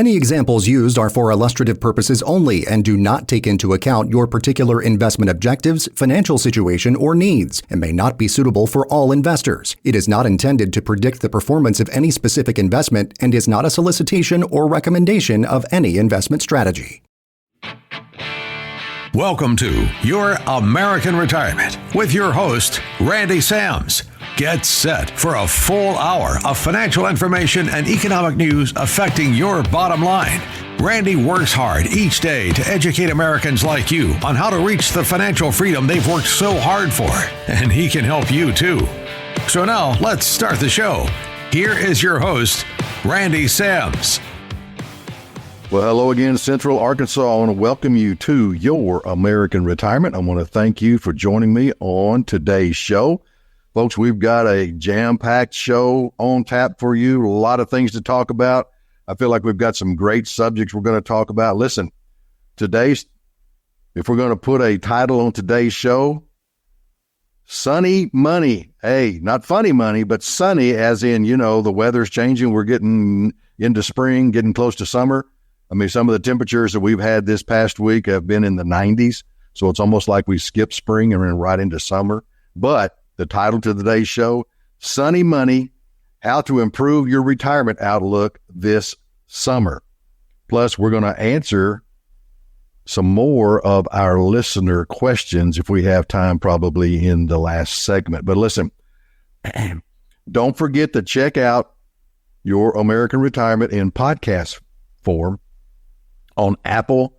Any examples used are for illustrative purposes only and do not take into account your particular investment objectives, financial situation, or needs, and may not be suitable for all investors. It is not intended to predict the performance of any specific investment and is not a solicitation or recommendation of any investment strategy. Welcome to Your American Retirement with your host, Randy Sams. Get set for a full hour of financial information and economic news affecting your bottom line. Randy works hard each day to educate Americans like you on how to reach the financial freedom they've worked so hard for, and he can help you too. So now let's start the show. Here is your host, Randy Sams. Well, hello again, Central Arkansas. I want to welcome you to Your American Retirement. I want to thank you for joining me on today's show. Folks, we've got a jam-packed show on tap for you. A lot of things to talk about. I feel like we've got some great subjects we're going to talk about. Listen, if we're going to put a title on today's show, Sunny Money. Hey, not funny money, but sunny as in, the weather's changing. We're getting into spring, getting close to summer. I mean, some of the temperatures that we've had this past week have been in the 90s, so it's almost like we skipped spring and we're right into summer. But the title to today's show, Sunny Money, How to Improve Your Retirement Outlook This Summer. Plus, we're going to answer some more of our listener questions if we have time, probably in the last segment. But listen, don't forget to check out Your American Retirement in podcast form on Apple,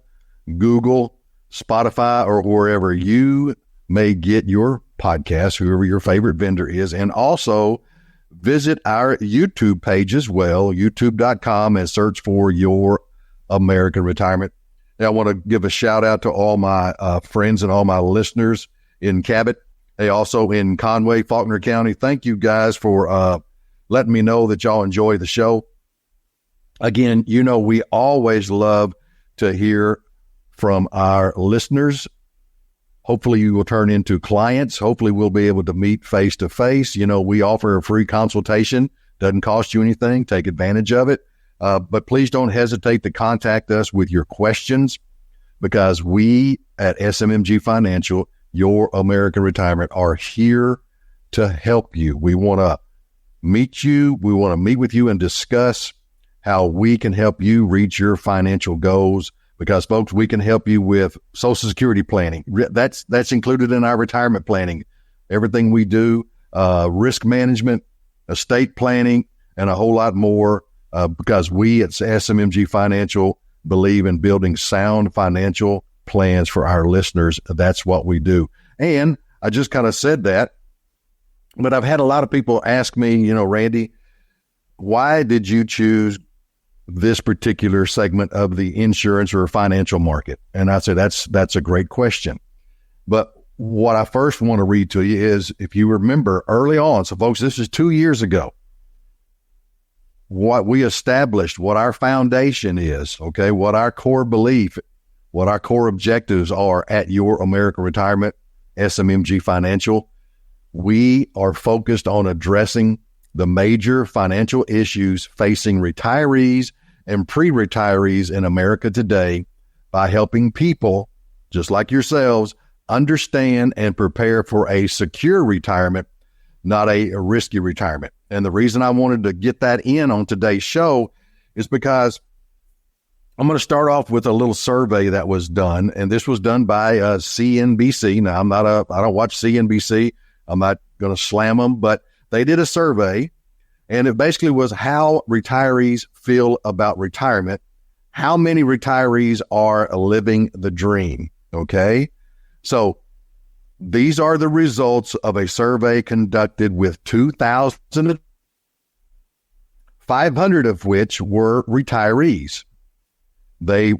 Google, Spotify, or wherever you may get your podcast, whoever your favorite vendor is. And also visit our YouTube page as well, youtube.com, and search for Your American Retirement. Now, I want to give a shout out to all my friends and all my listeners in Cabot. Hey, also in Conway, Faulkner County. Thank you guys for letting me know that y'all enjoy the show. Again, we always love to hear from our listeners. Hopefully you will turn into clients. Hopefully we'll be able to meet face to face. We offer a free consultation. Doesn't cost you anything. Take advantage of it. But please don't hesitate to contact us with your questions, because we at SMMG Financial, Your American Retirement, are here to help you. We want to meet you. We want to meet with you and discuss how we can help you reach your financial goals, because, folks, we can help you with Social Security planning. That's included in our retirement planning. Everything we do, risk management, estate planning, and a whole lot more, because we at SMMG Financial believe in building sound financial plans for our listeners. That's what we do. And I just kind of said that, but I've had a lot of people ask me, Randy, why did you choose this particular segment of the insurance or financial market? And I said, that's a great question. But what I first want to read to you is, if you remember early on, so folks, this is 2 years ago, what we established, what our foundation is, okay, what our core belief, what our core objectives are at Your American Retirement, SMMG Financial. We are focused on addressing the major financial issues facing retirees and pre-retirees in America today by helping people, just like yourselves, understand and prepare for a secure retirement, not a risky retirement. And the reason I wanted to get that in on today's show is because I'm going to start off with a little survey that was done, and this was done by CNBC. Now, I don't watch CNBC. I'm not going to slam them, but they did a survey, and it basically was how retirees feel about retirement. How many retirees are living the dream? Okay. So these are the results of a survey conducted with 2,500 of which were retirees. The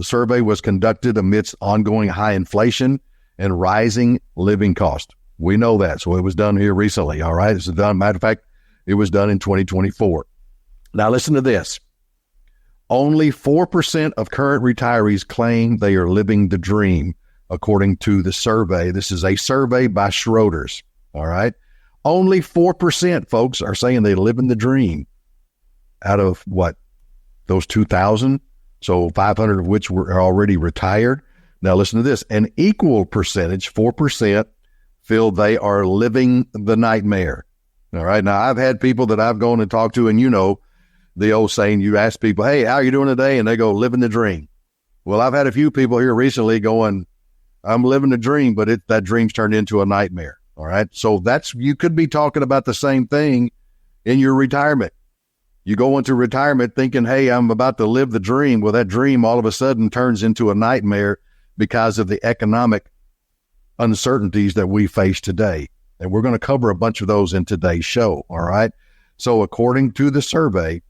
survey was conducted amidst ongoing high inflation and rising living costs. We know that. So it was done here recently. All right. It's done. Matter of fact, it was done in 2024. Now listen to this. Only 4% of current retirees claim they are living the dream, according to the survey. This is a survey by Schroders. All right. Only 4%, folks, are saying they live in the dream out of what? those 2,000, so 500 of which are already retired. Now listen to this. An equal percentage, 4%, feel they are living the nightmare. All right. Now, I've had people that I've gone and talked to, and you know the old saying, you ask people, hey, how are you doing today? And they go, living the dream. Well, I've had a few people here recently going, I'm living the dream, but that dream's turned into a nightmare. All right. So you could be talking about the same thing in your retirement. You go into retirement thinking, hey, I'm about to live the dream. Well, that dream all of a sudden turns into a nightmare because of the economic uncertainties that we face today. And we're going to cover a bunch of those in today's show. All right. So according to the survey,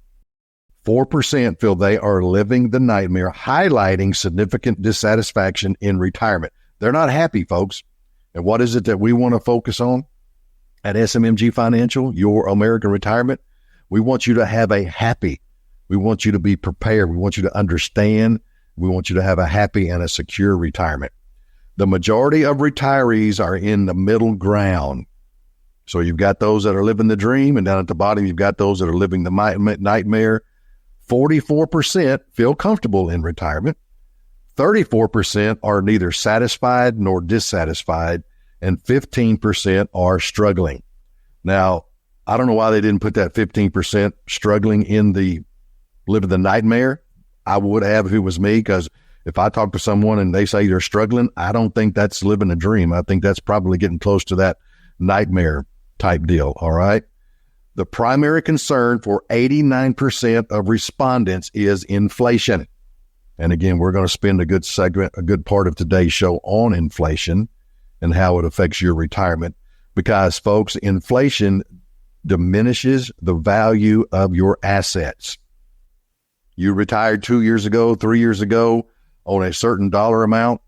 4% feel they are living the nightmare, highlighting significant dissatisfaction in retirement. They're not happy, folks. And what is it that we want to focus on at SMMG Financial, Your American Retirement? We want you to have we want you to be prepared. We want you to understand. We want you to have a happy and a secure retirement. The majority of retirees are in the middle ground. So you've got those that are living the dream, and down at the bottom, you've got those that are living the nightmare. 44% feel comfortable in retirement. 34% are neither satisfied nor dissatisfied, and 15% are struggling. Now, I don't know why they didn't put that 15% struggling in the living the nightmare. I would have if it was me, because if I talk to someone and they say they're struggling, I don't think that's living a dream. I think that's probably getting close to that nightmare type deal. All right. The primary concern for 89% of respondents is inflation. And again, we're going to spend a good part of today's show on inflation and how it affects your retirement, because folks, inflation diminishes the value of your assets. You retired 2 years ago, 3 years ago on a certain dollar amount.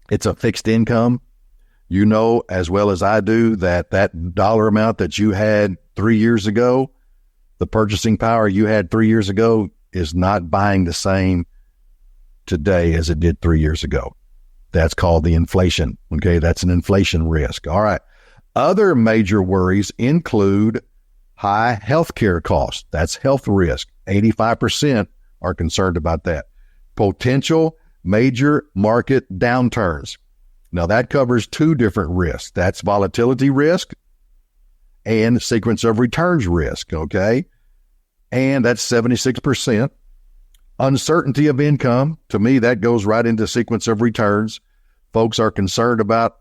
It's a fixed income. You know as well as I do that dollar amount that you had 3 years ago, the purchasing power you had 3 years ago is not buying the same today as it did 3 years ago. That's called the inflation. Okay, that's an inflation risk. All right. Other major worries include high healthcare costs. That's health risk. 85% are concerned about that. Potential major market downturns. Now that covers two different risks. That's volatility risk and sequence of returns risk. Okay. And that's 76%. Uncertainty of income. To me, that goes right into sequence of returns. Folks are concerned about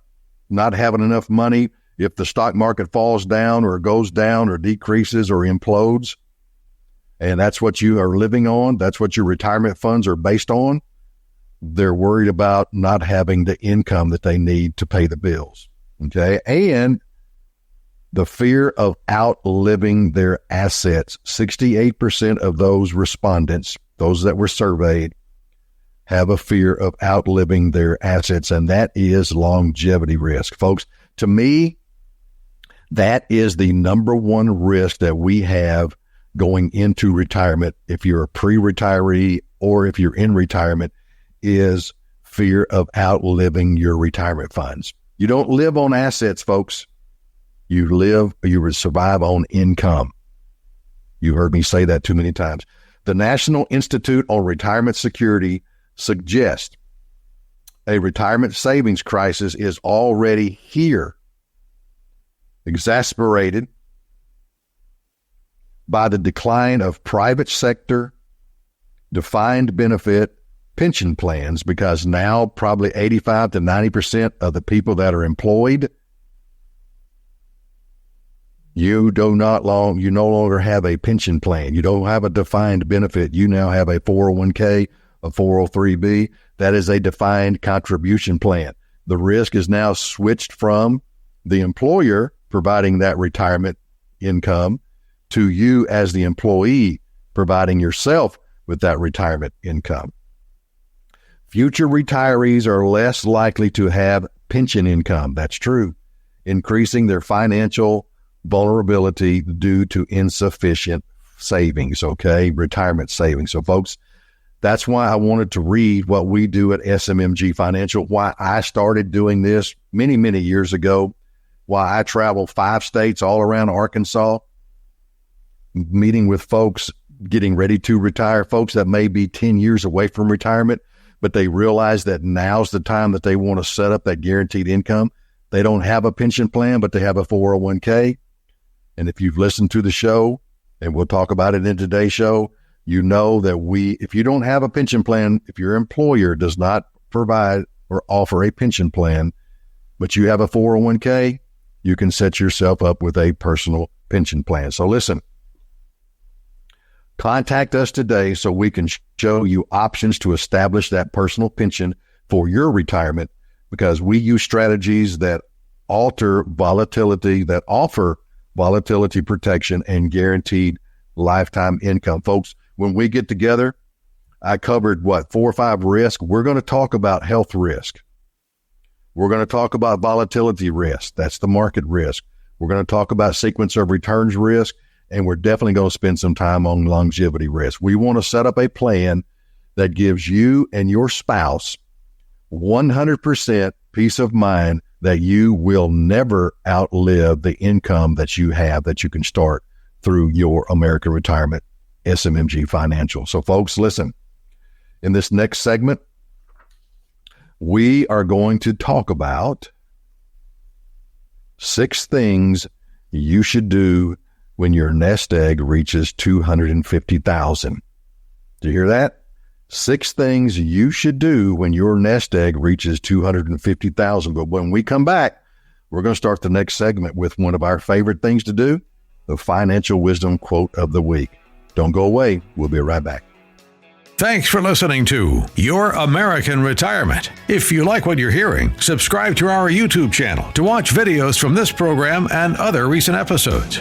not having enough money if the stock market falls down or goes down or decreases or implodes. And that's what you are living on. That's what your retirement funds are based on. They're worried about not having the income that they need to pay the bills. Okay. And the fear of outliving their assets. 68% of those respondents, those that were surveyed, have a fear of outliving their assets, and that is longevity risk. Folks, to me, that is the number one risk that we have going into retirement, if you're a pre-retiree or if you're in retirement, is fear of outliving your retirement funds. You don't live on assets, folks. You survive on income. You heard me say that too many times. The National Institute on Retirement Security suggests a retirement savings crisis is already here, exacerbated by the decline of private sector defined benefit pension plans, because now probably 85 to 90% of the people that are employed, you no longer have a pension plan. You don't have a defined benefit. You now have a 401k, a 403b. That is a defined contribution plan. The risk is now switched from the employer providing that retirement income to you as the employee providing yourself with that retirement income. Future retirees are less likely to have pension income. That's true, increasing their financial vulnerability due to insufficient savings, okay? Retirement savings. So folks, that's why I wanted to read what we do at SMMG Financial, why I started doing this many, many years ago, why I travel 5 states all around Arkansas, meeting with folks getting ready to retire, folks that may be 10 years away from retirement, but they realize that now's the time that they want to set up that guaranteed income. They don't have a pension plan, but they have a 401k. And if you've listened to the show, and we'll talk about it in today's show, you know that if you don't have a pension plan, if your employer does not provide or offer a pension plan, but you have a 401k, you can set yourself up with a personal pension plan. So listen, contact us today so we can show you options to establish that personal pension for your retirement, because we use strategies that offer volatility protection and guaranteed lifetime income. Folks, when we get together, I covered 4 or 5 risks. We're going to talk about health risk. We're going to talk about volatility risk. That's the market risk. We're going to talk about sequence of returns risk, and we're definitely going to spend some time on longevity risk. We want to set up a plan that gives you and your spouse 100% peace of mind that you will never outlive the income that you have, that you can start through your American Retirement SMMG Financial. So folks, listen, in this next segment, we are going to talk about 6 things you should do when your nest egg reaches 250,000. Did you hear that? 6 things you should do when your nest egg reaches 250,000. But when we come back, we're going to start the next segment with one of our favorite things to do, the financial wisdom quote of the week. Don't go away. We'll be right back. Thanks for listening to Your American Retirement. If you like what you're hearing, subscribe to our YouTube channel to watch videos from this program and other recent episodes.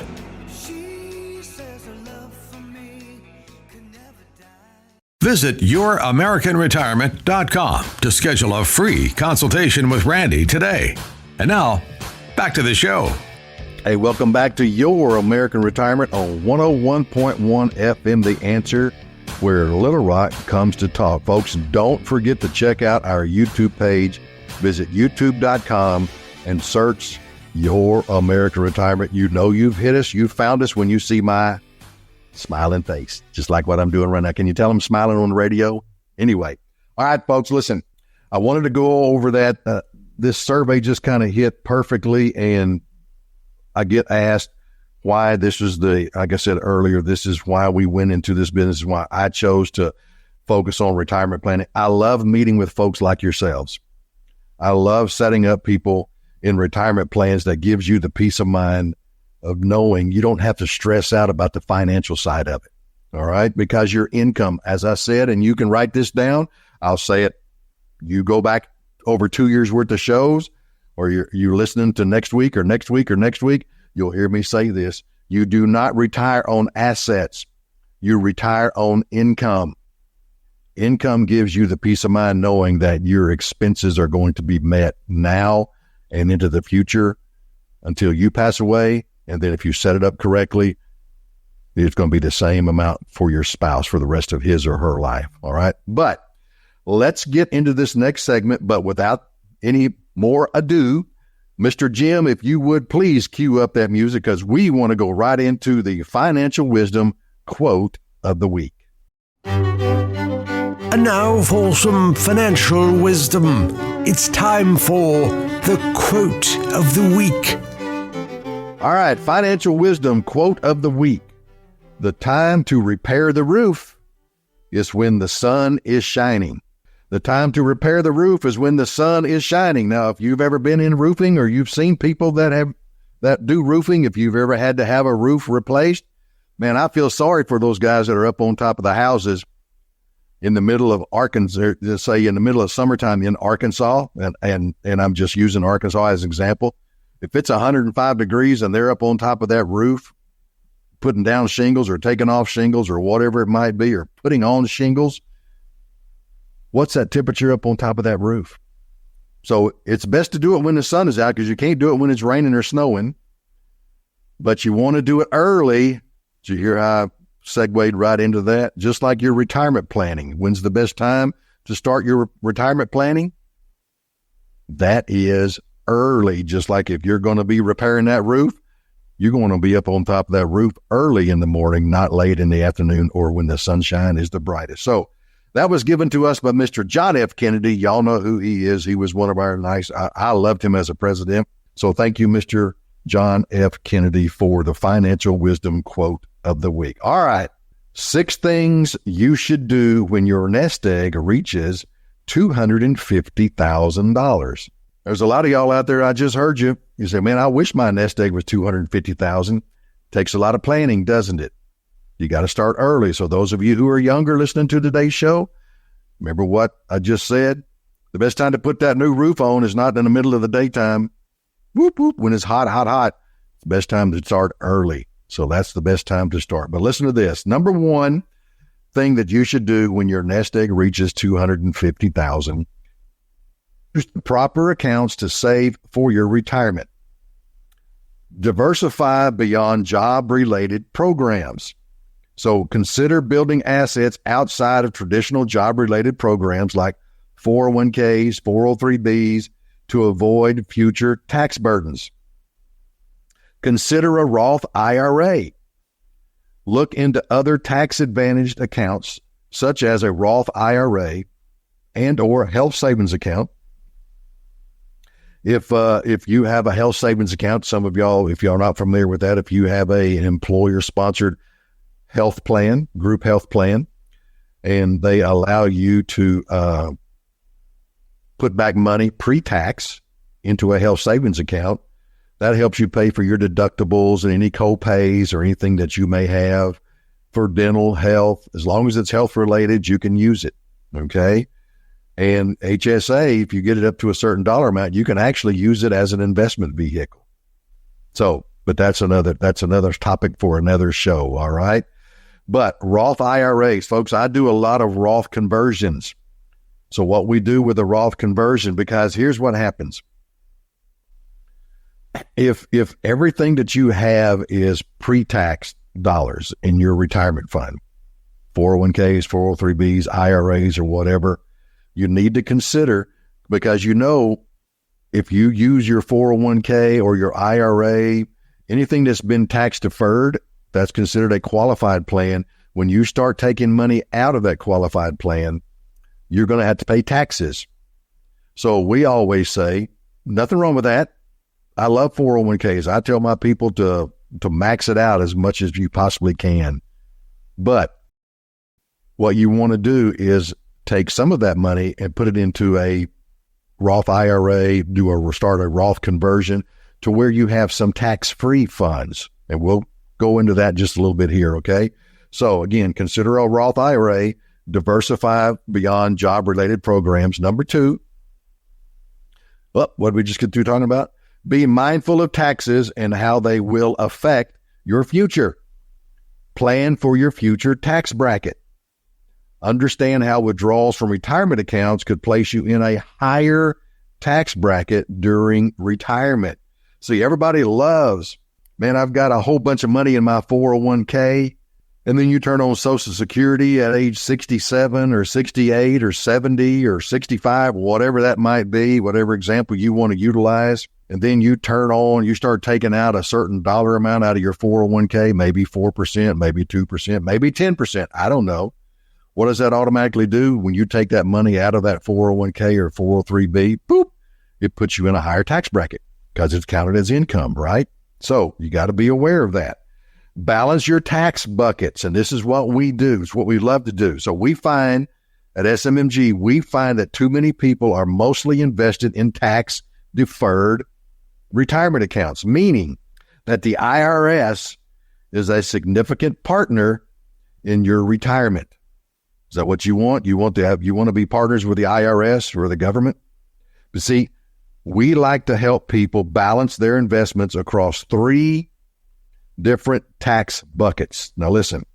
Visit YourAmericanRetirement.com to schedule a free consultation with Randy today. And now, back to the show. Hey, welcome back to Your American Retirement on 101.1 FM, The Answer, where Little Rock comes to talk. Folks, don't forget to check out our YouTube page. Visit youtube.com and search Your American Retirement. You know you've hit us. You found us when you see my smiling face, just like what I'm doing right now. Can you tell I'm smiling on the radio? Anyway, all right, folks, listen, I wanted to go over that. This survey just kind of hit perfectly, and I get asked why this is like I said earlier, this is why we went into this business, is why I chose to focus on retirement planning. I love meeting with folks like yourselves. I love setting up people in retirement plans that gives you the peace of mind of knowing you don't have to stress out about the financial side of it. All right. Because your income, as I said, and you can write this down, I'll say it. You go back over 2 years worth of shows, or you're listening to next week, you'll hear me say this. You do not retire on assets. You retire on income. Income gives you the peace of mind knowing that your expenses are going to be met now and into the future until you pass away. And then if you set it up correctly, it's going to be the same amount for your spouse for the rest of his or her life. All right. But let's get into this next segment. But without any more ado, Mr. Jim, if you would please cue up that music, because we want to go right into the financial wisdom quote of the week. And now for some financial wisdom. It's time for the quote of the week. All right, financial wisdom quote of the week. The time to repair the roof is when the sun is shining. The time to repair the roof is when the sun is shining. Now, if you've ever been in roofing, or you've seen people that do roofing, if you've ever had to have a roof replaced, man, I feel sorry for those guys that are up on top of the houses in the middle of Arkansas, let's say in the middle of summertime in Arkansas, and I'm just using Arkansas as an example. If it's 105 degrees and they're up on top of that roof, putting down shingles or taking off shingles or whatever it might be, or putting on shingles, what's that temperature up on top of that roof? So it's best to do it when the sun is out, because you can't do it when it's raining or snowing, but you want to do it early. Did you hear how I segued right into that? Just like your retirement planning. When's the best time to start your retirement planning? That is early. Just like if you're going to be repairing that roof, you're going to be up on top of that roof early in the morning, not late in the afternoon or when the sunshine is the brightest. So that was given to us by Mr. John F. Kennedy. Y'all know who he is. He was one of our I loved him as a president. So thank you, Mr. John F. Kennedy, for the financial wisdom quote of the week. All right. 6 things you should do when your nest egg reaches $250,000. There's a lot of y'all out there. I just heard you. You say, man, I wish my nest egg was $250,000. Takes a lot of planning, doesn't it? You got to start early. So those of you who are younger listening to today's show, remember what I just said? The best time to put that new roof on is not in the middle of the daytime. Whoop, whoop, when it's hot, hot, hot. It's the best time to start early. So that's the best time to start. But listen to this. Number 1 thing that you should do when your nest egg reaches $250,000, use the proper accounts to save for your retirement. Diversify beyond job-related programs. So consider building assets outside of traditional job-related programs like 401ks, 403bs to avoid future tax burdens. Consider a Roth IRA. Look into other tax-advantaged accounts such as a Roth IRA and or health savings account. If you have a health savings account, some of y'all, if y'all are not familiar with that, if you have an employer-sponsored health plan, group health plan, and they allow you to put back money pre-tax into a health savings account, that helps you pay for your deductibles and any co-pays or anything that you may have for dental health. As long as it's health-related, you can use it, okay? And HSA, if you get it up to a certain dollar amount, you can actually use it as an investment vehicle. So, but that's another topic for another show, all right? But Roth IRAs, folks, I do a lot of Roth conversions. So what we do with a Roth conversion, because here's what happens. If everything that you have is pre-tax dollars in your retirement fund, 401ks, 403bs, IRAs, or whatever, you need to consider, because if you use your 401k or your IRA, anything that's been tax deferred, that's considered a qualified plan. When you start taking money out of that qualified plan, you're going to have to pay taxes. So we always say, nothing wrong with that. I love 401ks. I tell my people to max it out as much as you possibly can. But what you want to do is take some of that money and put it into a Roth IRA, start a Roth conversion to where you have some tax-free funds. And we'll go into that just a little bit here, okay? So again, consider a Roth IRA, diversify beyond job-related programs. Number 2, what did we just get through talking about? Be mindful of taxes and how they will affect your future. Plan for your future tax bracket. Understand how withdrawals from retirement accounts could place you in a higher tax bracket during retirement. See, everybody loves, man, I've got a whole bunch of money in my 401k, and then you turn on Social Security at age 67 or 68 or 70 or 65, whatever that might be, whatever example you want to utilize. And then you start taking out a certain dollar amount out of your 401k, maybe 4%, maybe 2%, maybe 10%. I don't know. What does that automatically do when you take that money out of that 401k or 403b? Boop, it puts you in a higher tax bracket because it's counted as income, right? So you got to be aware of that. Balance your tax buckets. And this is what we do. It's what we love to do. So we find at SMMG, we find that too many people are mostly invested in tax deferred retirement accounts, meaning that the IRS is a significant partner in your retirement. Is that what you want? You want to be partners with the IRS or the government? But see, we like to help people balance their investments across 3 different tax buckets. Now listen,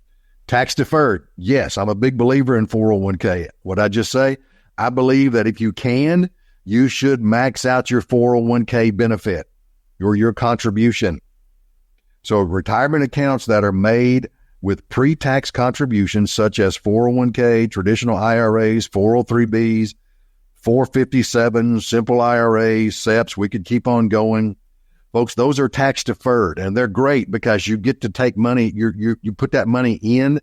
tax deferred. Yes, I'm a big believer in 401k. What'd I just say? I believe that if you can, you should max out your 401k benefit or your contribution. So retirement accounts that are made with pre-tax contributions such as 401k, traditional IRAs, 403bs, 457, simple IRAs, SEPs, we could keep on going. Folks, those are tax deferred, and they're great because you get to take money, you put that money in.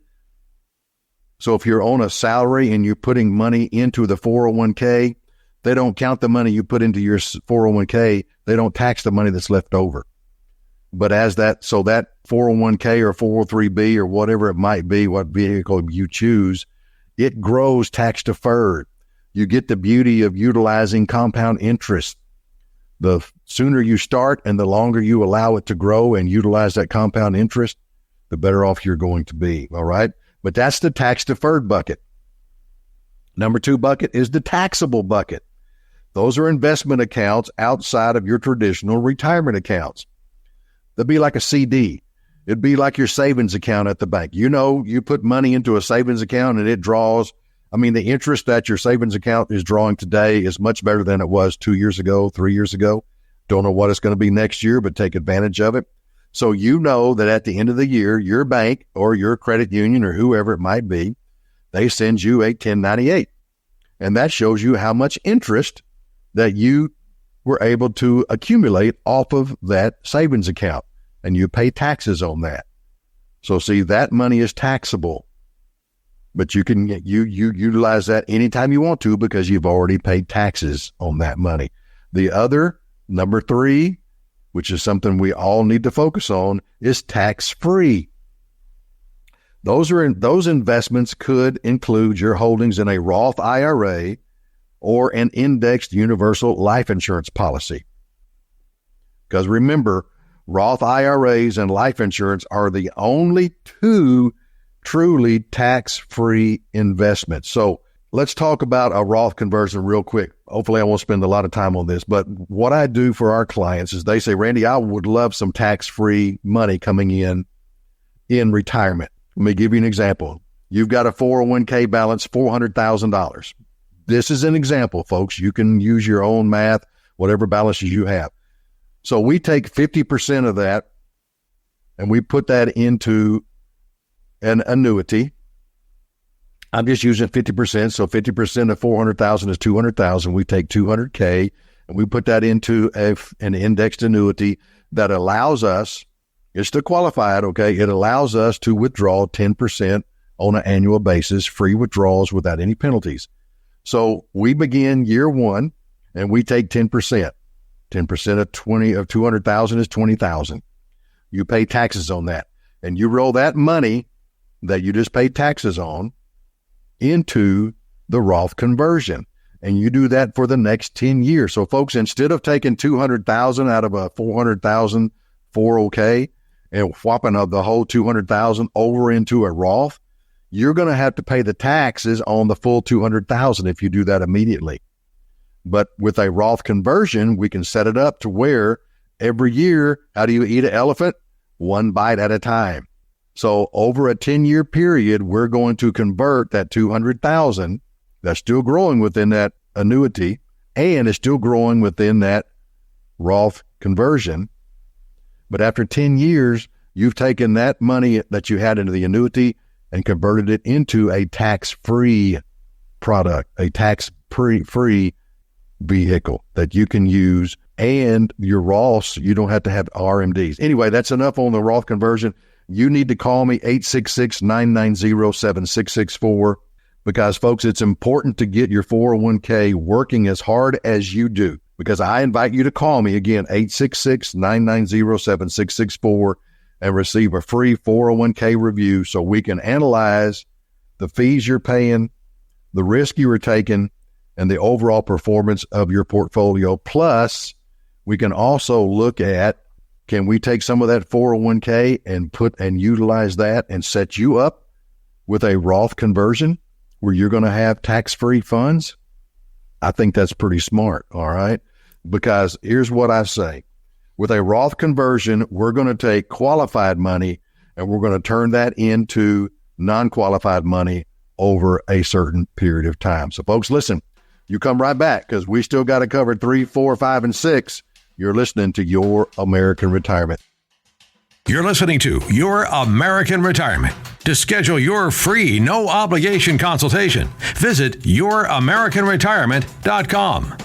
So if you're on a salary and you're putting money into the 401k, they don't count the money you put into your 401k. They don't tax the money that's left over. But that 401k or 403b or whatever it might be, what vehicle you choose, it grows tax deferred. You get the beauty of utilizing compound interest. The sooner you start and the longer you allow it to grow and utilize that compound interest, the better off you're going to be. All right. But that's the tax deferred bucket. Number 2 bucket is the taxable bucket. Those are investment accounts outside of your traditional retirement accounts. They'd be like a CD. It'd be like your savings account at the bank. You know, you put money into a savings account and it draws. I mean, the interest that your savings account is drawing today is much better than it was 2 years ago, 3 years ago. Don't know what it's going to be next year, but take advantage of it. So you know that at the end of the year, your bank or your credit union or whoever it might be, they send you a 1098. And that shows you how much interest that you were able to accumulate off of that savings account. And you pay taxes on that. So see, that money is taxable. But you can you utilize that anytime you want to because you've already paid taxes on that money. The other, number 3, which is something we all need to focus on, is tax-free. Those investments could include your holdings in a Roth IRA or an indexed universal life insurance policy. Because remember, Roth IRAs and life insurance are the only 2 truly tax-free investments. So let's talk about a Roth conversion real quick. Hopefully I won't spend a lot of time on this, but what I do for our clients is they say, Randy, I would love some tax-free money coming in retirement. Let me give you an example. You've got a 401k balance, $400,000. This is an example, folks. You can use your own math, whatever balances you have. So we take 50% of that and we put that into an annuity. I'm just using 50%. So 50% of 400,000 is 200,000. We take 200K and we put that into an indexed annuity that allows us, it's to qualify it, okay? It allows us to withdraw 10% on an annual basis, free withdrawals without any penalties. So we begin year 1 and we take 10%. 10% of 200,000 is 20,000. You pay taxes on that. And you roll that money that you just paid taxes on into the Roth conversion. And you do that for the next 10 years. So folks, instead of taking 200,000 out of a 400,000 401k and whopping up the whole 200,000 over into a Roth, you're going to have to pay the taxes on the full 200,000 if you do that immediately. But with a Roth conversion, we can set it up to where every year, how do you eat an elephant? 1 bite at a time. So over a 10-year period, we're going to convert that 200,000 that's still growing within that annuity and is still growing within that Roth conversion. But after 10 years, you've taken that money that you had into the annuity and converted it into a tax-free product, a tax-free vehicle that you can use. And your Roths, you don't have to have RMDs. Anyway, that's enough on the Roth conversion. You need to call me 866-990-7664 because, folks, it's important to get your 401k working as hard as you do. Because I invite you to call me again, 866-990-7664 and receive a free 401k review so we can analyze the fees you're paying, the risk you are taking, and the overall performance of your portfolio. Plus, we can also look at, can we take some of that 401k and utilize that and set you up with a Roth conversion where you're going to have tax-free funds? I think that's pretty smart, all right? Because here's what I say. With a Roth conversion, we're going to take qualified money and we're going to turn that into non-qualified money over a certain period of time. So, folks, listen, you come right back because we still got to cover 3, 4, 5, and 6. You're listening to Your American Retirement. You're listening to Your American Retirement. To schedule your free, no-obligation consultation, visit youramericanretirement.com.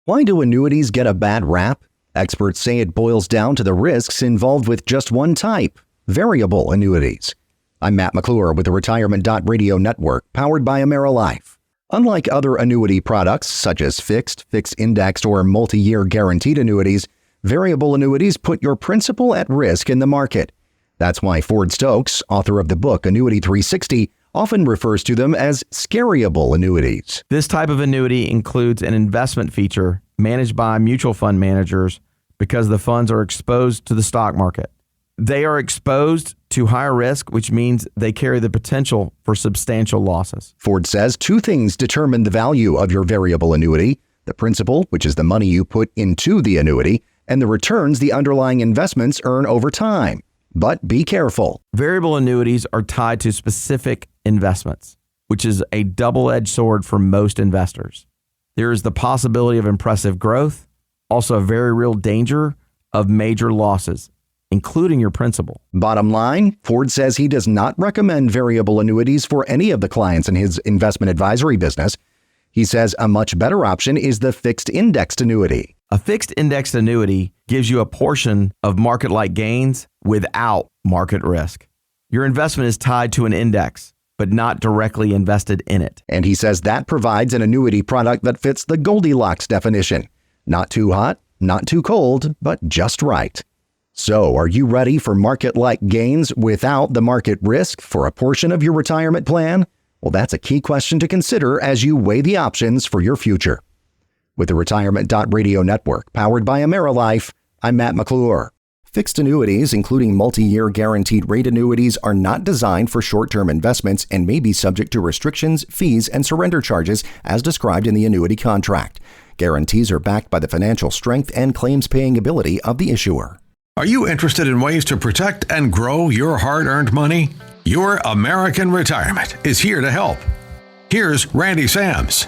Why do annuities get a bad rap? Experts say it boils down to the risks involved with just one type, variable annuities. I'm Matt McClure with the Retirement.Radio Network, powered by AmeriLife. Unlike other annuity products, such as fixed indexed, or multi-year guaranteed annuities, variable annuities put your principal at risk in the market. That's why Ford Stokes, author of the book Annuity 360, often refers to them as scariable annuities. This type of annuity includes an investment feature managed by mutual fund managers because the funds are exposed to the stock market. They are exposed to higher risk, which means they carry the potential for substantial losses. Ford says two things determine the value of your variable annuity: the principal, which is the money you put into the annuity, and the returns the underlying investments earn over time. But be careful. Variable annuities are tied to specific investments, which is a double-edged sword for most investors. There is the possibility of impressive growth, also a very real danger of major losses, including your principal. Bottom line, Ford says he does not recommend variable annuities for any of the clients in his investment advisory business. He says a much better option is the fixed indexed annuity. A fixed indexed annuity gives you a portion of market-like gains without market risk. Your investment is tied to an index, but not directly invested in it. And he says that provides an annuity product that fits the Goldilocks definition. Not too hot, not too cold, but just right. So, are you ready for market-like gains without the market risk for a portion of your retirement plan? Well, that's a key question to consider as you weigh the options for your future. With the Retirement.Radio Network, powered by AmeriLife, I'm Matt McClure. Fixed annuities, including multi-year guaranteed rate annuities, are not designed for short-term investments and may be subject to restrictions, fees, and surrender charges as described in the annuity contract. Guarantees are backed by the financial strength and claims-paying ability of the issuer. Are you interested in ways to protect and grow your hard-earned money? Your American Retirement is here to help. Here's Randy Sams.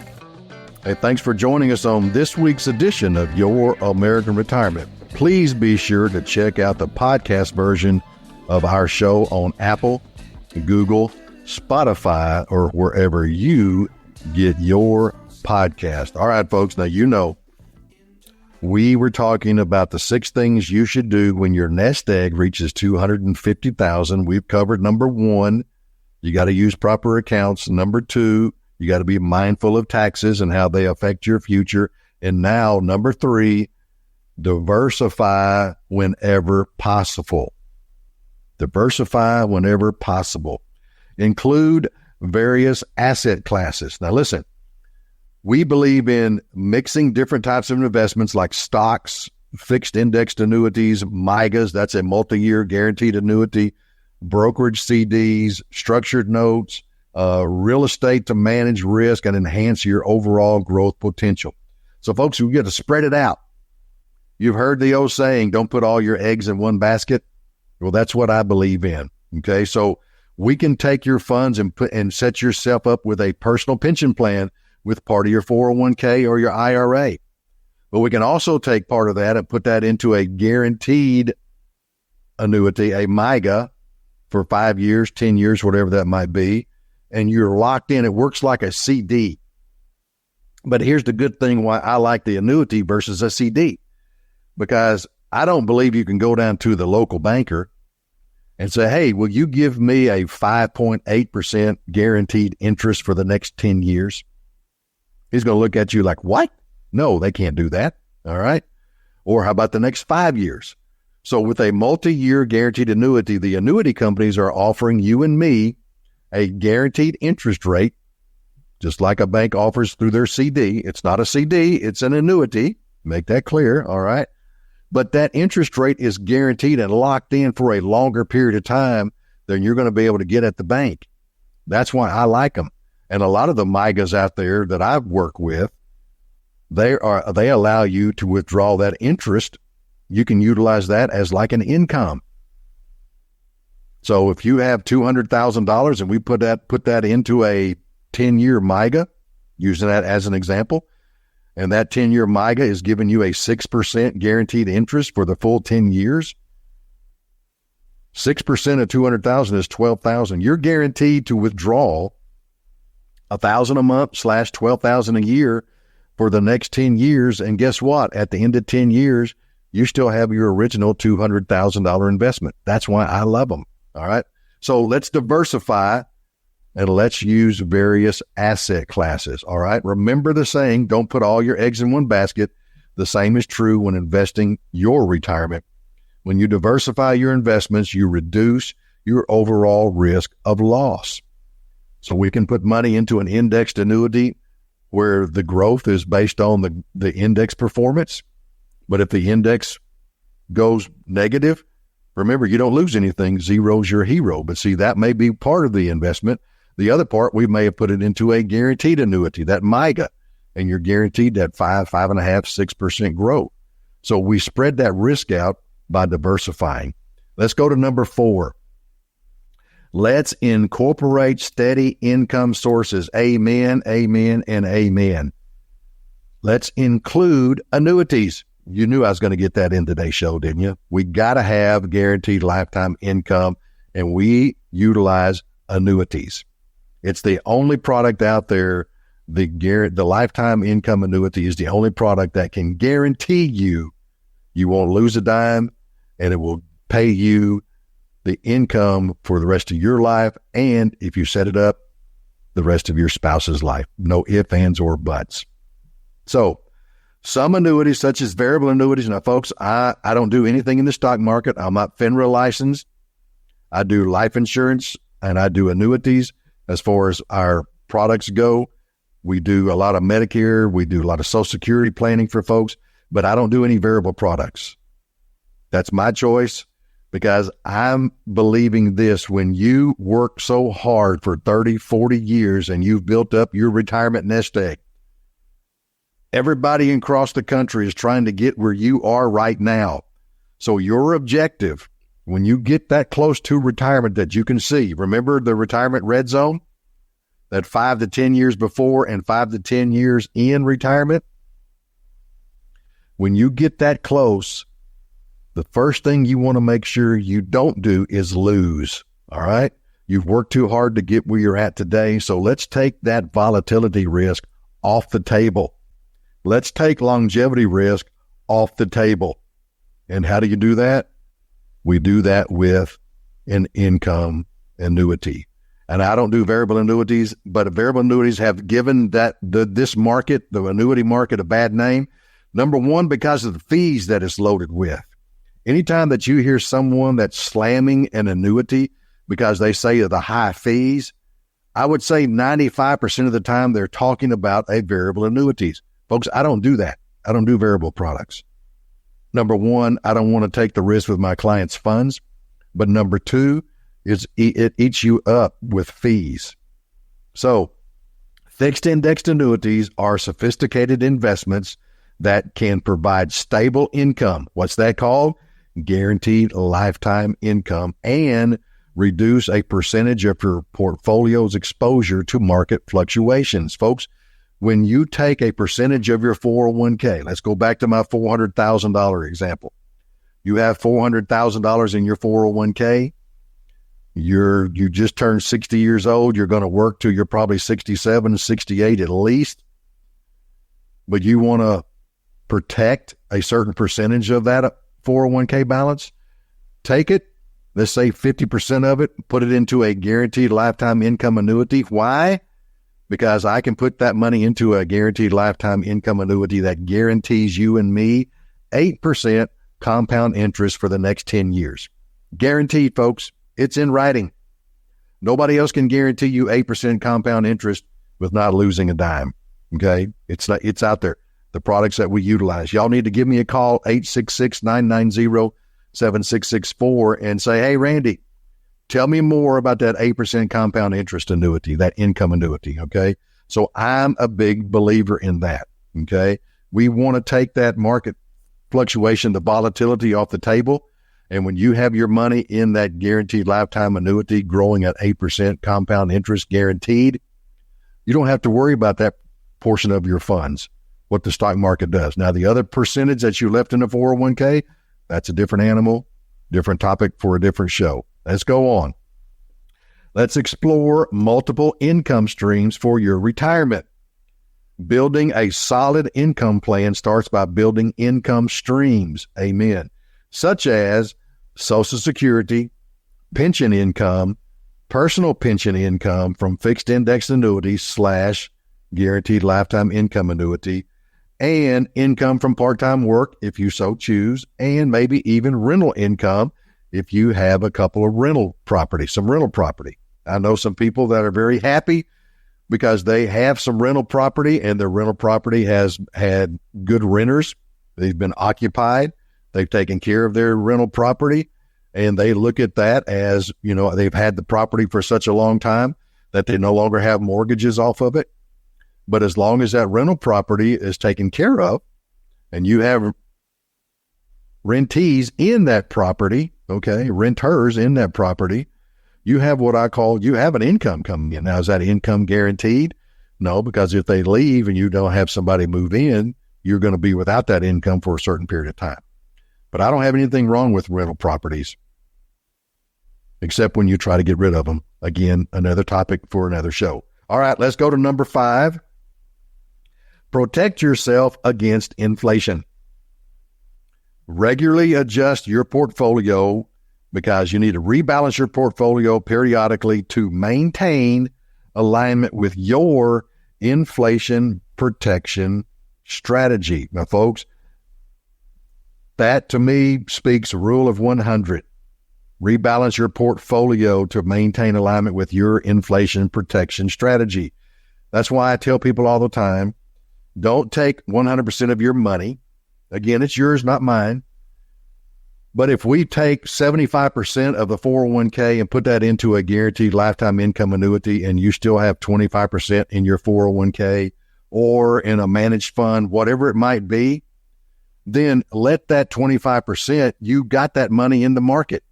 Hey, thanks for joining us on this week's edition of Your American Retirement. Please be sure to check out the podcast version of our show on Apple, Google, Spotify, or wherever you get your podcast. All right, folks, now you know we were talking about the 6 things you should do when your nest egg reaches $250,000. We've covered number 1, you got to use proper accounts. Number 2, you got to be mindful of taxes and how they affect your future. And now, number 3, diversify whenever possible. Diversify whenever possible. Include various asset classes. Now, listen. We believe in mixing different types of investments like stocks, fixed indexed annuities, MYGAs, that's a multi-year guaranteed annuity, brokerage CDs, structured notes, real estate to manage risk and enhance your overall growth potential. So folks, we got to spread it out. You've heard the old saying, don't put all your eggs in one basket. Well, that's what I believe in. Okay. So we can take your funds and set yourself up with a personal pension plan with part of your 401k or your IRA. But we can also take part of that and put that into a guaranteed annuity, a MYGA, for 5 years, 10 years, whatever that might be. And you're locked in. It works like a CD. But here's the good thing why I like the annuity versus a CD. Because I don't believe you can go down to the local banker and say, hey, will you give me a 5.8% guaranteed interest for the next 10 years? He's going to look at you like, what? No, they can't do that. All right. Or how about the next 5 years? So with a multi-year guaranteed annuity, the annuity companies are offering you and me a guaranteed interest rate, just like a bank offers through their CD. It's not a CD, it's an annuity. Make that clear. All right. But that interest rate is guaranteed and locked in for a longer period of time than you're going to be able to get at the bank. That's why I like them. And a lot of the MYGAs out there that I've worked with, they allow you to withdraw that interest. You can utilize that as like an income. So if you have $200,000 and we put that into a 10-year MYGA, using that as an example, and that 10-year MYGA is giving you a 6% guaranteed interest for the full 10 years, 6% of $200,000 is $12,000. You're guaranteed to withdraw $1,000 a month / $12,000 a year for the next 10 years. And guess what? At the end of 10 years, you still have your original $200,000 investment. That's why I love them. All right. So let's diversify and let's use various asset classes. All right. Remember the saying, don't put all your eggs in one basket. The same is true when investing your retirement. When you diversify your investments, you reduce your overall risk of loss. So we can put money into an indexed annuity where the growth is based on the index performance. But if the index goes negative, remember, you don't lose anything. Zero's your hero. But see, that may be part of the investment. The other part, we may have put it into a guaranteed annuity, that MIGA, and you're guaranteed that 5.5%, 6% growth. So we spread that risk out by diversifying. Let's go to number 4. Let's incorporate steady income sources. Amen, amen, and amen. Let's include annuities. You knew I was going to get that in today's show, didn't you? We got to have guaranteed lifetime income, and we utilize annuities. It's the only product out there. The lifetime income annuity is the only product that can guarantee you won't lose a dime, and it will pay you the income for the rest of your life, and if you set it up, the rest of your spouse's life. No ifs, ands, or buts. So some annuities, such as variable annuities. Now, folks, I don't do anything in the stock market. I'm not FINRA licensed. I do life insurance and I do annuities. As far as our products go, we do a lot of Medicare. We do a lot of Social Security planning for folks, but I don't do any variable products. That's my choice because I'm believing this. When you work so hard for 30, 40 years and you've built up your retirement nest egg, everybody across the country is trying to get where you are right now. So your objective, when you get that close to retirement that you can see, remember the retirement red zone? That 5 to 10 years before and 5 to 10 years in retirement? When you get that close, the first thing you want to make sure you don't do is lose. All right? You've worked too hard to get where you're at today. So let's take that volatility risk off the table. Let's take longevity risk off the table. And how do you do that? We do that with an income annuity. And I don't do variable annuities, but variable annuities have given this market, the annuity market, a bad name. Number one, because of the fees that it's loaded with. Anytime that you hear someone that's slamming an annuity because they say the high fees, I would say 95% of the time they're talking about a variable annuities. Folks, I don't do that. I don't do variable products. Number one, I don't want to take the risk with my clients' funds. But number two, is it eats you up with fees. So fixed indexed annuities are sophisticated investments that can provide stable income. What's that called? Guaranteed lifetime income, and reduce a percentage of your portfolio's exposure to market fluctuations. Folks, when you take a percentage of your 401k, let's go back to my $400,000 example. You have $400,000 in your 401k. You just turned 60 years old. You're going to work till you're probably 67, 68 at least. But you want to protect a certain percentage of that 401k balance. Take it. Let's say 50% of it, put it into a guaranteed lifetime income annuity. Why? Because I can put that money into a guaranteed lifetime income annuity that guarantees you and me 8% compound interest for the next 10 years. Guaranteed, folks. It's in writing. Nobody else can guarantee you 8% compound interest with not losing a dime. Okay? It's out there. The products that we utilize. Y'all need to give me a call, 866-990-7664, and say, hey, Randy, tell me more about that 8% compound interest annuity, that income annuity, okay? So I'm a big believer in that, okay? We want to take that market fluctuation, the volatility off the table, and when you have your money in that guaranteed lifetime annuity growing at 8% compound interest guaranteed, you don't have to worry about that portion of your funds, what the stock market does. Now, the other percentage that you left in a 401k, that's a different animal, different topic for a different show. Let's go on. Let's explore multiple income streams for your retirement. Building a solid income plan starts by building income streams, amen, such as Social Security, pension income, personal pension income from fixed index annuities / guaranteed lifetime income annuity, and income from part-time work if you so choose, and maybe even rental income if you have a couple of some rental property. I know some people that are very happy because they have some rental property and their rental property has had good renters. They've been occupied. They've taken care of their rental property, and they look at that as, they've had the property for such a long time that they no longer have mortgages off of it. But as long as that rental property is taken care of and you have rentees in that property, renters in that property, you have you have an income coming in. Now, is that income guaranteed? No, because if they leave and you don't have somebody move in, you're going to be without that income for a certain period of time. But I don't have anything wrong with rental properties, except when you try to get rid of them. Again, another topic for another show. All right, let's go to number 5. Protect yourself against inflation. Regularly adjust your portfolio because you need to rebalance your portfolio periodically to maintain alignment with your inflation protection strategy. Now, folks, that to me speaks a rule of 100. Rebalance your portfolio to maintain alignment with your inflation protection strategy. That's why I tell people all the time, don't take 100% of your money. Again, it's yours, not mine. But if we take 75% of the 401k and put that into a guaranteed lifetime income annuity and you still have 25% in your 401k or in a managed fund, whatever it might be, then let that 25%, you got that money in the market.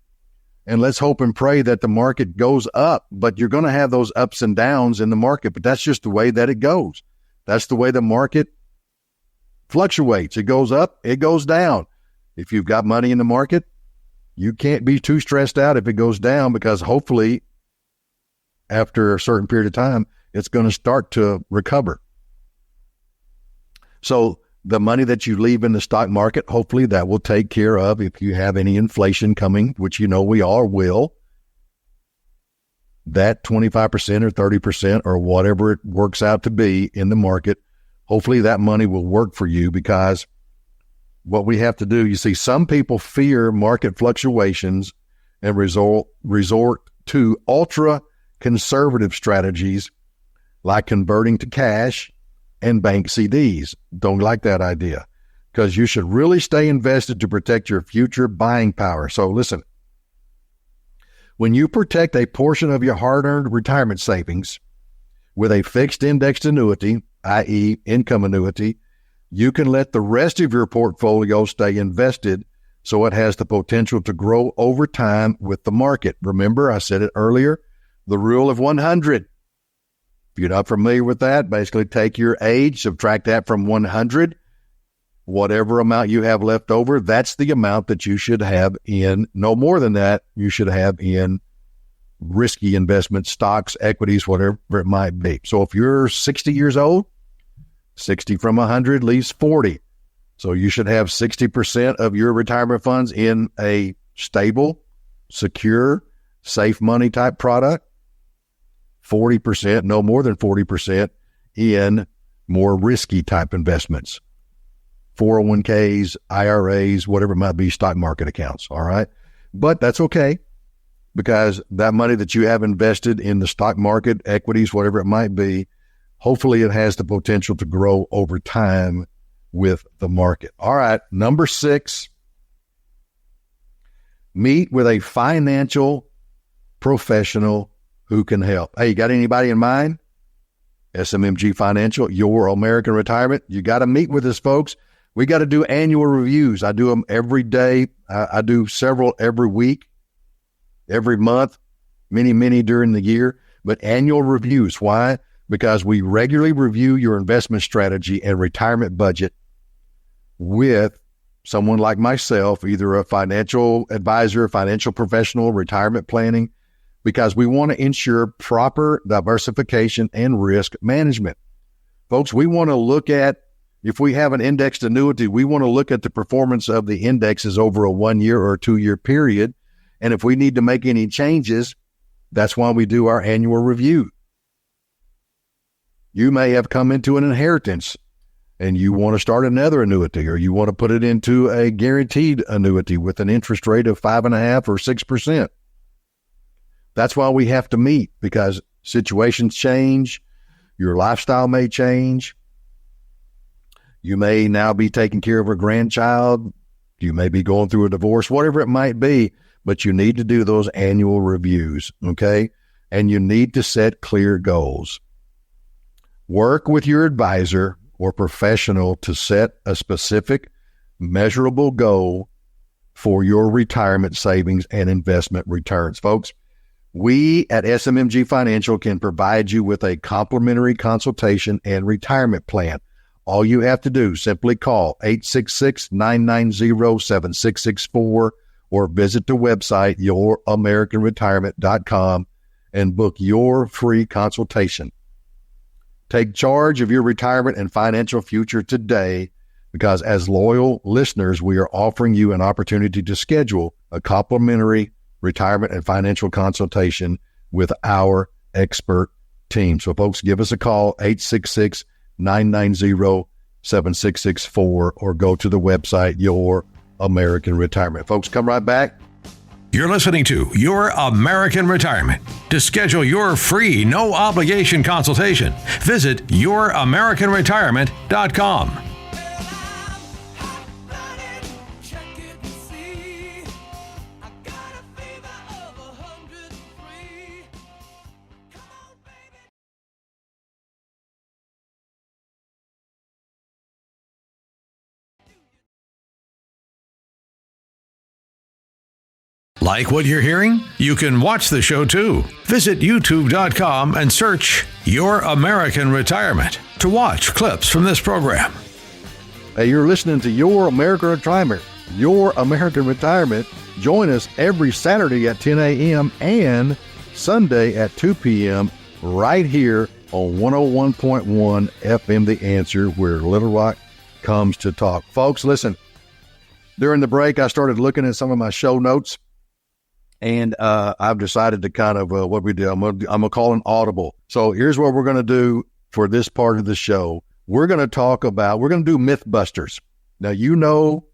And let's hope and pray that the market goes up, but you're going to have those ups and downs in the market, but that's just the way that it goes. That's the way the market fluctuates. It goes up, it goes down. If you've got money in the market, you can't be too stressed out if it goes down, because hopefully after a certain period of time, it's going to start to recover. So the money that you leave in the stock market, hopefully that will take care of if you have any inflation coming, which we all will. That 25% or 30% or whatever it works out to be in the market, hopefully that money will work for you, because what we have to do, you see, some people fear market fluctuations and resort to ultra conservative strategies like converting to cash and bank CDs. Don't like that idea, because you should really stay invested to protect your future buying power. So listen, when you protect a portion of your hard-earned retirement savings with a fixed indexed annuity, i.e. income annuity, you can let the rest of your portfolio stay invested so it has the potential to grow over time with the market. Remember, I said it earlier, the rule of 100. If you're not familiar with that, basically take your age, subtract that from 100. Whatever amount you have left over, that's the amount that you should have in, no more than that, you should have in risky investments, stocks, equities, whatever it might be. So if you're 60 years old, 60 from 100 leaves 40. So you should have 60% of your retirement funds in a stable, secure, safe money type product. 40%, no more than 40% in more risky type investments. 401ks, IRAs, whatever it might be, stock market accounts. All right. But that's okay, because that money that you have invested in the stock market, equities, whatever it might be, hopefully it has the potential to grow over time with the market. All right. Number 6, meet with a financial professional who can help. Hey, you got anybody in mind? SMMG Financial, your American Retirement. You got to meet with us, folks. We got to do annual reviews. I do them every day. I do several every week, every month, many during the year, but annual reviews. Why? Because we regularly review your investment strategy and retirement budget with someone like myself, either a financial advisor, financial professional, retirement planning, because we want to ensure proper diversification and risk management. Folks, we want to look at, if we have an indexed annuity, we want to look at the performance of the indexes over a 1 year or 2 year period. And if we need to make any changes, that's why we do our annual review. You may have come into an inheritance and you want to start another annuity, or you want to put it into a guaranteed annuity with an interest rate of 5.5% or 6%. That's why we have to meet, because situations change. Your lifestyle may change. You may now be taking care of a grandchild. You may be going through a divorce, whatever it might be, but you need to do those annual reviews, okay? And you need to set clear goals. Work with your advisor or professional to set a specific, measurable goal for your retirement savings and investment returns. Folks, we at SMMG Financial can provide you with a complimentary consultation and retirement plan. All you have to do, simply call 866-990-7664 or visit the website youramericanretirement.com and book your free consultation. Take charge of your retirement and financial future today, because as loyal listeners, we are offering you an opportunity to schedule a complimentary retirement and financial consultation with our expert team. So folks, give us a call, 866-990-7664, or go to the website, Your American Retirement. Folks, come right back. You're listening to Your American Retirement. To schedule your free, no-obligation consultation, visit youramericanretirement.com. Like what you're hearing? You can watch the show too. Visit youtube.com and search Your American Retirement to watch clips from this program. Hey, you're listening to Your American Retirement. Your American Retirement. Join us every Saturday at 10 a.m. and Sunday at 2 p.m. right here on 101.1 FM The Answer, where Little Rock comes to talk. Folks, listen, during the break, I started looking at some of my show notes. And I've decided to kind of what we do. I'm gonna call an audible. So here's what we're gonna do for this part of the show. We're gonna do Mythbusters. Now, you know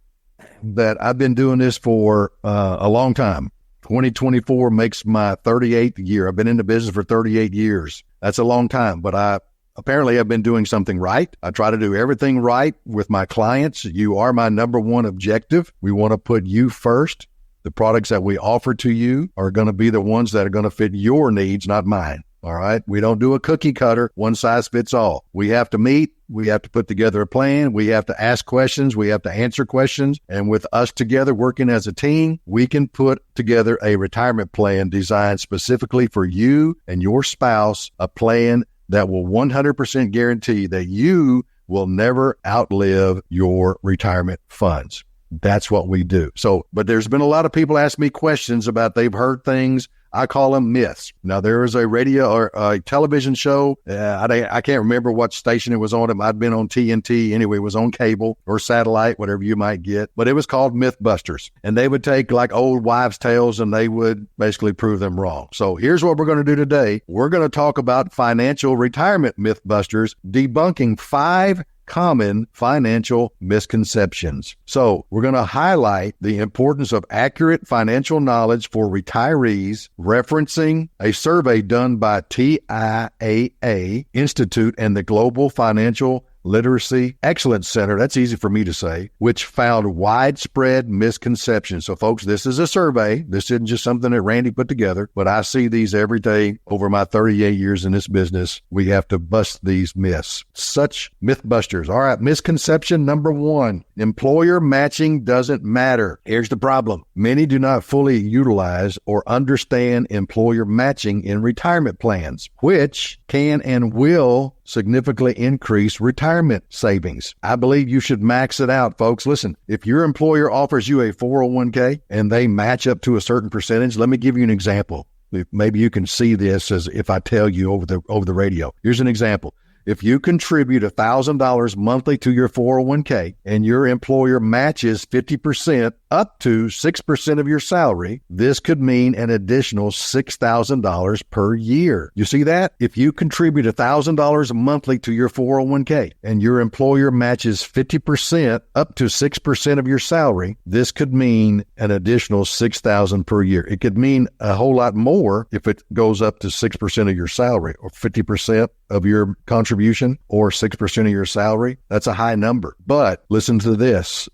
that I've been doing this for a long time. 2024 makes my 38th year. I've been in the business for 38 years. That's a long time, but I apparently have been doing something right. I try to do everything right with my clients. You are my number one objective. We want to put you first. The products that we offer to you are going to be the ones that are going to fit your needs, not mine. All right. We don't do a cookie cutter, one size fits all. We have to meet. We have to put together a plan. We have to ask questions. We have to answer questions. And with us together working as a team, we can put together a retirement plan designed specifically for you and your spouse, a plan that will 100% guarantee that you will never outlive your retirement funds. That's what we do. So, but there's been a lot of people ask me questions about they've heard things. I call them myths. Now, there is a radio or a television show. I can't remember what station it was on. It might have been on TNT. Anyway, it was on cable or satellite, whatever you might get. But it was called Mythbusters. And they would take like old wives' tales and they would basically prove them wrong. So here's what we're going to do today. We're going to talk about financial retirement Mythbusters, debunking 5 common financial misconceptions. So we're going to highlight the importance of accurate financial knowledge for retirees, referencing a survey done by TIAA Institute and the Global Financial Literacy Excellence Center, that's easy for me to say, which found widespread misconceptions. So folks, this is a survey. This isn't just something that Randy put together, but I see these every day over my 38 years in this business. We have to bust these myths. Such Mythbusters. All right, misconception number 1, employer matching doesn't matter. Here's the problem. Many do not fully utilize or understand employer matching in retirement plans, which can and will significantly increase retirement savings. I believe you should max it out, folks. Listen, if your employer offers you a 401k and they match up to a certain percentage, let me give you an example. Maybe you can see this as if I tell you over the radio. Here's an example. If you contribute $1,000 monthly to your 401k and your employer matches 50% up to 6% of your salary, this could mean an additional $6,000 per year. You see that? If you contribute $1,000 monthly to your 401k and your employer matches 50% up to 6% of your salary, this could mean an additional $6,000 per year. It could mean a whole lot more if it goes up to 6% of your salary or 50% of your contribution or 6% of your salary. That's a high number. But listen to this.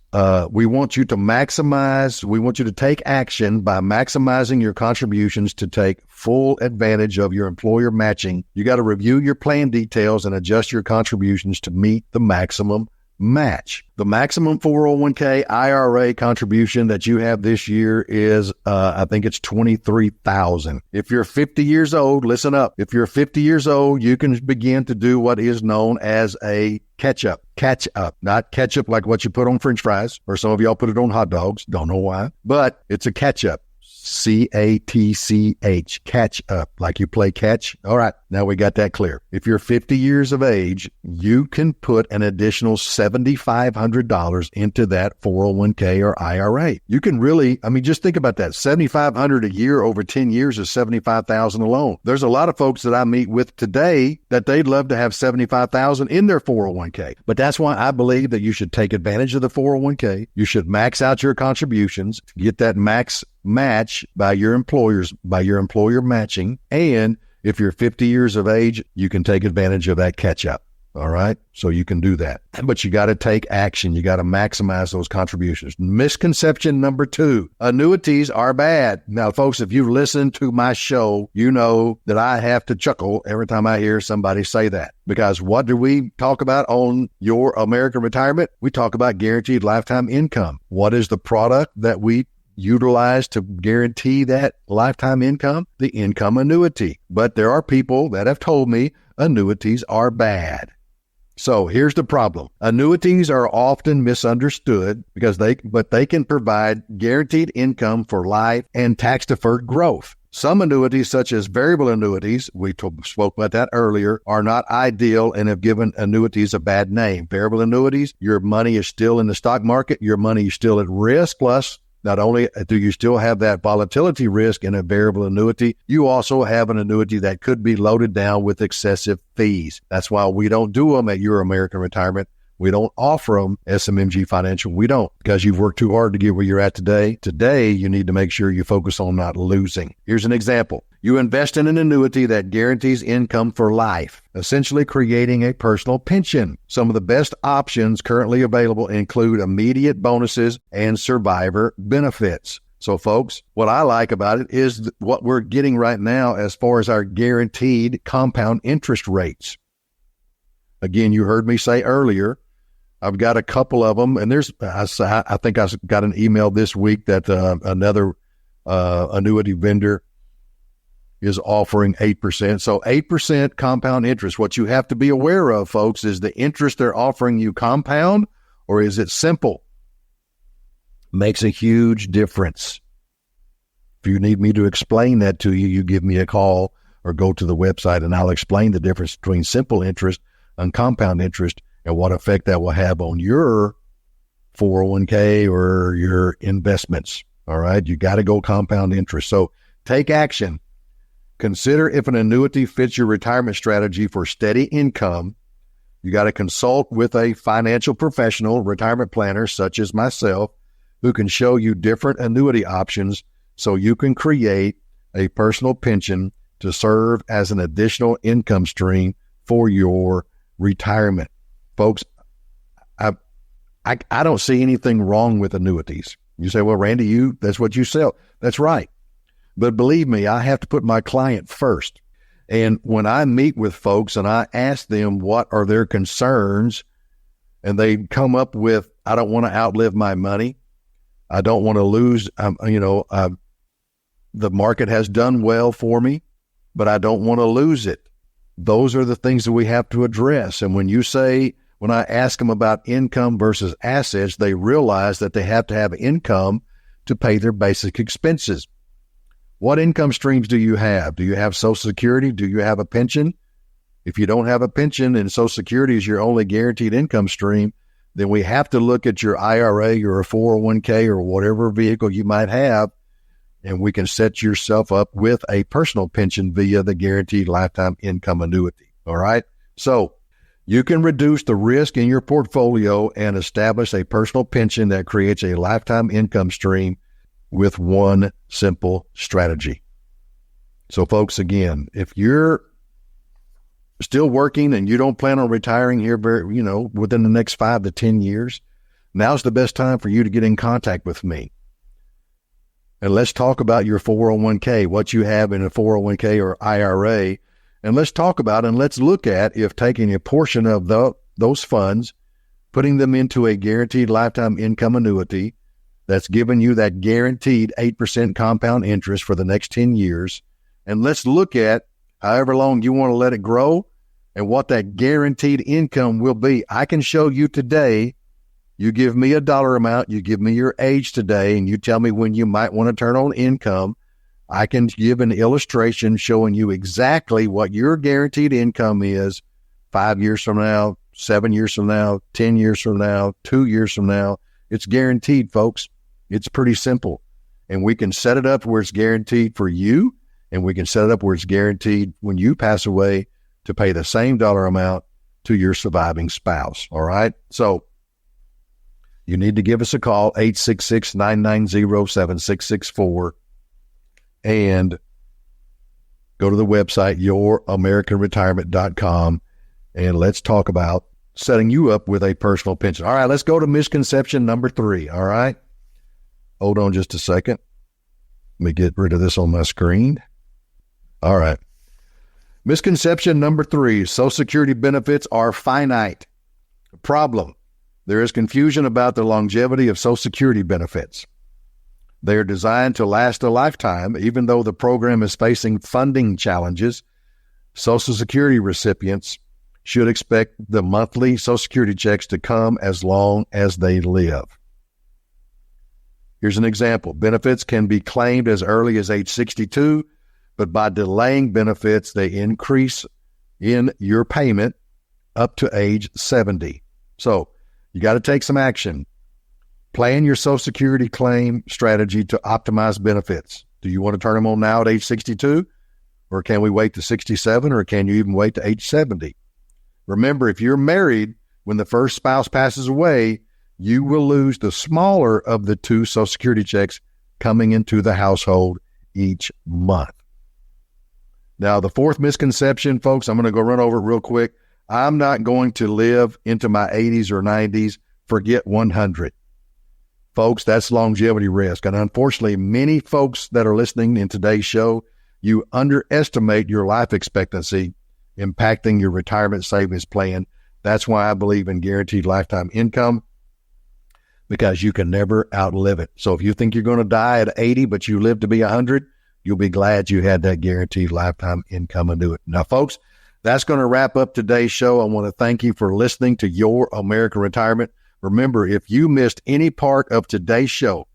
We want you to take action by maximizing your contributions to take full advantage of your employer matching. You got to review your plan details and adjust your contributions to meet the maximum match. The maximum 401k IRA contribution that you have this year is, I think it's $23,000. If you're 50 years old, listen up. If you're 50 years old, you can begin to do what is known as a catch up, not ketchup like what you put on French fries, or some of y'all put it on hot dogs. Don't know why, but it's a catch up. CATCH, catch up, like you play catch. All right, now we got that clear. If you're 50 years of age, you can put an additional $7,500 into that 401k or IRA. You can really, just think about that. $7,500 a year over 10 years is $75,000 alone. There's a lot of folks that I meet with today that they'd love to have $75,000 in their 401k. But that's why I believe that you should take advantage of the 401k. You should max out your contributions, get that max match by your employer matching. And if you're 50 years of age, you can take advantage of that catch up. All right. So you can do that, but you got to take action. You got to maximize those contributions. Misconception number 2, annuities are bad. Now, folks, if you've listened to my show, you know that I have to chuckle every time I hear somebody say that, because what do we talk about on Your American Retirement? We talk about guaranteed lifetime income. What is the product that we utilize to guarantee that lifetime income? The income annuity. But there are people that have told me annuities are bad. So here's the problem. Annuities are often misunderstood because they can provide guaranteed income for life and tax-deferred growth. Some annuities, such as variable annuities, we spoke about that earlier, are not ideal and have given annuities a bad name. Variable annuities, your money is still in the stock market, your money is still at risk, plus not only do you still have that volatility risk in a variable annuity, you also have an annuity that could be loaded down with excessive fees. That's why we don't do them at Your American Retirement. We don't offer them, SMMG Financial. We don't, because you've worked too hard to get where you're at today. Today, you need to make sure you focus on not losing. Here's an example. You invest in an annuity that guarantees income for life, essentially creating a personal pension. Some of the best options currently available include immediate bonuses and survivor benefits. So, folks, what I like about it is what we're getting right now as far as our guaranteed compound interest rates. Again, you heard me say earlier, I've got a couple of them, and I think I got an email this week that another annuity vendor is offering 8%. So 8% compound interest. What you have to be aware of, folks, is the interest they're offering you compound, or is it simple? Makes a huge difference. If you need me to explain that to you, you give me a call or go to the website and I'll explain the difference between simple interest and compound interest and what effect that will have on your 401k or your investments. All right. You got to go compound interest. So take action. Consider if an annuity fits your retirement strategy for steady income. You got to consult with a financial professional, retirement planner, such as myself, who can show you different annuity options so you can create a personal pension to serve as an additional income stream for your retirement. Folks, I don't see anything wrong with annuities. You say, well, Randy, that's what you sell. That's right. But believe me, I have to put my client first. And when I meet with folks and I ask them what are their concerns, and they come up with, I don't want to outlive my money. I don't want to lose, the market has done well for me, but I don't want to lose it. Those are the things that we have to address. And when I ask them about income versus assets, they realize that they have to have income to pay their basic expenses. What income streams do you have? Do you have Social Security? Do you have a pension? If you don't have a pension and Social Security is your only guaranteed income stream, then we have to look at your IRA or a 401k or whatever vehicle you might have, and we can set yourself up with a personal pension via the guaranteed lifetime income annuity. All right? So you can reduce the risk in your portfolio and establish a personal pension that creates a lifetime income stream with one simple strategy. So folks, again, if you're still working and you don't plan on retiring here within the next 5 to 10 years, now's the best time for you to get in contact with me. And let's talk about your 401k, what you have in a 401k or IRA. And let's talk about and let's look at if taking a portion of those funds, putting them into a guaranteed lifetime income annuity that's giving you that guaranteed 8% compound interest for the next 10 years. And let's look at however long you want to let it grow and what that guaranteed income will be. I can show you today. You give me a dollar amount, you give me your age today, and you tell me when you might want to turn on income. I can give an illustration showing you exactly what your guaranteed income is 5 years from now, 7 years from now, 10 years from now, 2 years from now. It's guaranteed, folks. It's pretty simple. And we can set it up where it's guaranteed for you, and we can set it up where it's guaranteed when you pass away to pay the same dollar amount to your surviving spouse. All right? So you need to give us a call, 866-990-7664, and go to the website, youramericanretirement.com, and let's talk about setting you up with a personal pension. All right, let's go to misconception number 3, all right? Hold on just a second. Let me get rid of this on my screen. All right. Misconception number 3, Social Security benefits are finite. Problem: there is confusion about the longevity of Social Security benefits. They are designed to last a lifetime. Even though the program is facing funding challenges, Social Security recipients should expect the monthly Social Security checks to come as long as they live. Here's an example. Benefits can be claimed as early as age 62, but by delaying benefits, they increase in your payment up to age 70. So you got to take some action. Plan your Social Security claim strategy to optimize benefits. Do you want to turn them on now at age 62? Or can we wait to 67? Or can you even wait to age 70? Remember, if you're married, when the first spouse passes away, you will lose the smaller of the 2 Social Security checks coming into the household each month. Now, the 4th misconception, folks, I'm going to go run over it real quick. I'm not going to live into my 80s or 90s. Forget 100. Folks, that's longevity risk. And unfortunately, many folks that are listening in today's show, you underestimate your life expectancy impacting your retirement savings plan. That's why I believe in guaranteed lifetime income, because you can never outlive it. So if you think you're going to die at 80, but you live to be 100, you'll be glad you had that guaranteed lifetime income annuity. Now, folks, that's going to wrap up today's show. I want to thank you for listening to Your American Retirement. Remember, if you missed any part of today's show,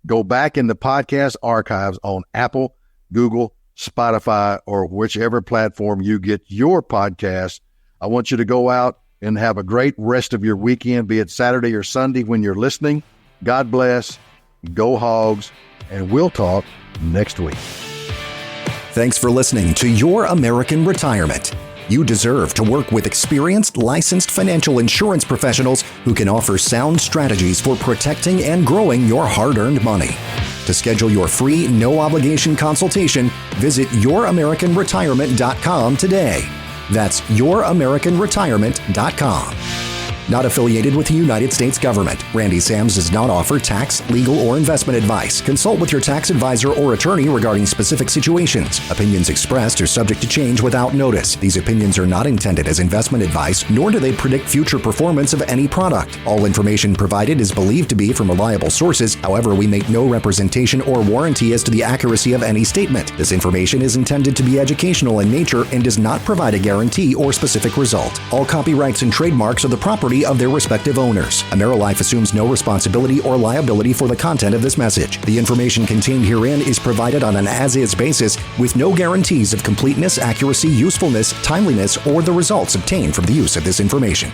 go back in the podcast archives on Apple, Google, Spotify, or whichever platform you get your podcast. I want you to go out and have a great rest of your weekend, be it Saturday or Sunday when you're listening. God bless, go Hogs, and we'll talk next week. Thanks for listening to Your American Retirement. You deserve to work with experienced, licensed financial insurance professionals who can offer sound strategies for protecting and growing your hard-earned money. To schedule your free, no-obligation consultation, visit youramericanretirement.com today. That's youramericanretirement.com. Not affiliated with the United States government. Randy Sams does not offer tax, legal, or investment advice. Consult with your tax advisor or attorney regarding specific situations. Opinions expressed are subject to change without notice. These opinions are not intended as investment advice, nor do they predict future performance of any product. All information provided is believed to be from reliable sources. However, we make no representation or warranty as to the accuracy of any statement. This information is intended to be educational in nature and does not provide a guarantee or specific result. All copyrights and trademarks are the property property of their respective owners. AmeriLife assumes no responsibility or liability for the content of this message. The information contained herein is provided on an as-is basis with no guarantees of completeness, accuracy, usefulness, timeliness, or the results obtained from the use of this information.